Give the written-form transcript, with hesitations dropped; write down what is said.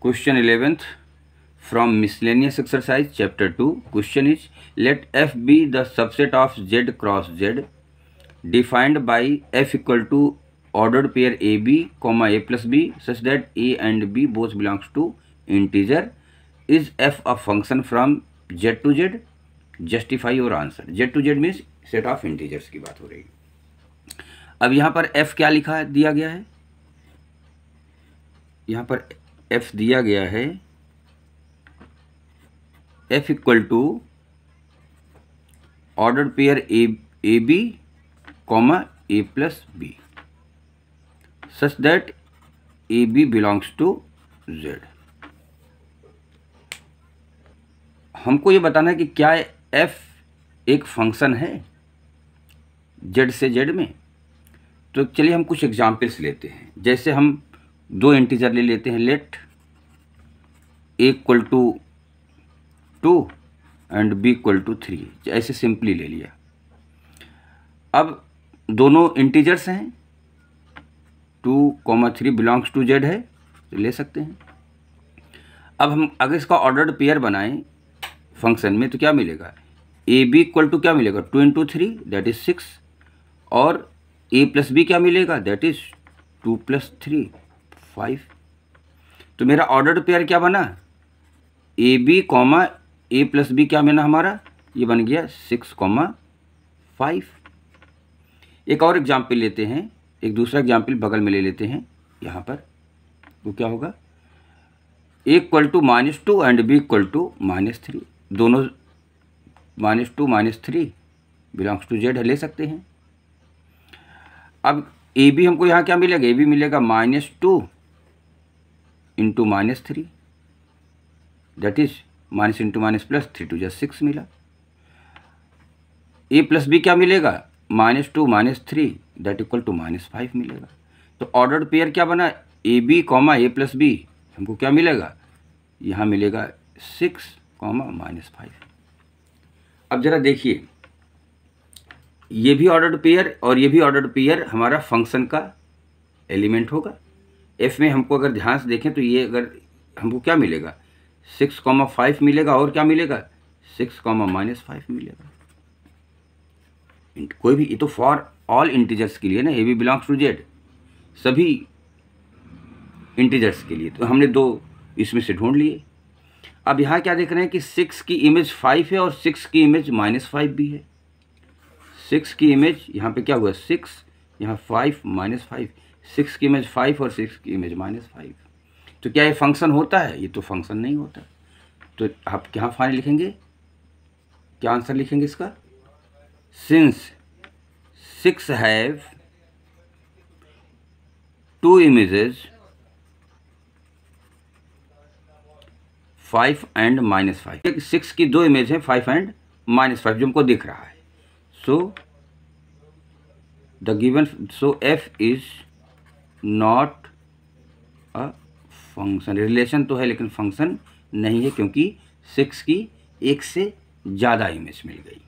Question 11th from miscellaneous exercise chapter 2. Question is, let F be the subset of Z cross Z defined by F equal to ordered pair AB, A plus B such that A and B both belongs to integer. Is F a function from Z to Z? Justify your answer. Z to Z means set of integers की बात हो रही है. अब यहाँ पर F क्या लिखा है, दिया गया है, यहाँ पर F दिया गया है F equal to order pair A B comma A plus B such that A B belongs to Z. हमको ये बताना है कि क्या F एक फंक्शन है जेड से जेड में. तो चलिए हम कुछ एग्जाम्पल्स लेते हैं. जैसे हम दो इंटीजर ले लेते हैं, let A equal to 2 and B equal to 3. ऐसे सिंपली ले लिया. अब दोनों इंटीजर्स हैं, 2,3 बिलोंग्स टू जेड है तो ले सकते हैं. अब हम अगर इसका ऑर्डर्ड पेयर बनाएं फंक्शन में तो क्या मिलेगा, ए बी इक्वल टू क्या मिलेगा 2 इंटू 3 दैट इज 6 और ए प्लस बी क्या मिलेगा दैट इज 2 प्लस 3 5. तो मेरा ऑर्डर्ड पेयर क्या बना, A B comma A plus B क्या बना हमारा, ये बन गया 6,5. एक और एग्जाम्पल लेते हैं, एक दूसरा एग्जाम्पल बगल में ले लेते हैं यहाँ पर. तो क्या होगा, A equal to -2 and B equal to -3. दोनों -2 -3 बिलोंग्स टू जेड है, ले सकते हैं. अब ए बी हमको यहाँ क्या मिलेगा, ए बी मिलेगा -2 into -3 that is minus into minus plus 3 two 6 मिला. ए प्लस बी क्या मिलेगा, -2 -3 दैट इक्वल टू -5 मिलेगा. तो ऑर्डर्ड पेयर क्या बना, A B comma A plus B हमको क्या मिलेगा, यहाँ मिलेगा 6, -5. अब जरा देखिए, ये भी ऑर्डर्ड पेयर और ये भी ऑर्डर्ड पेयर हमारा फंक्शन का एलिमेंट होगा. एफ में हमको अगर ध्यान से देखें तो ये अगर हमको क्या मिलेगा 6,5 मिलेगा और क्या मिलेगा 6, -5 मिलेगा. कोई भी, ये तो फॉर ऑल इंटीजर्स के लिए ना, A B belongs to Z सभी इंटीजर्स के लिए. तो हमने दो इसमें से ढूंढ लिए. अब यहाँ क्या देख रहे हैं कि 6 की इमेज 5 है और 6 की इमेज -5 भी है. 6 की इमेज यहाँ पे क्या हुआ 6, यहाँ 5 -5, 6 की इमेज 5 और 6 की इमेज -5. तो क्या ये फंक्शन होता है, ये तो फंक्शन नहीं होता. तो आप क्या फाइनल लिखेंगे, क्या आंसर लिखेंगे इसका, सिंस 6 हैव 2 इमेजेस 5 एंड -5. 6 की 2 इमेज है 5 एंड -5 जो हमको दिख रहा है. So the given, so F is not a function. Relation तो है लेकिन फंक्शन नहीं है क्योंकि 6 की एक से ज़्यादा इमेज मिल गई.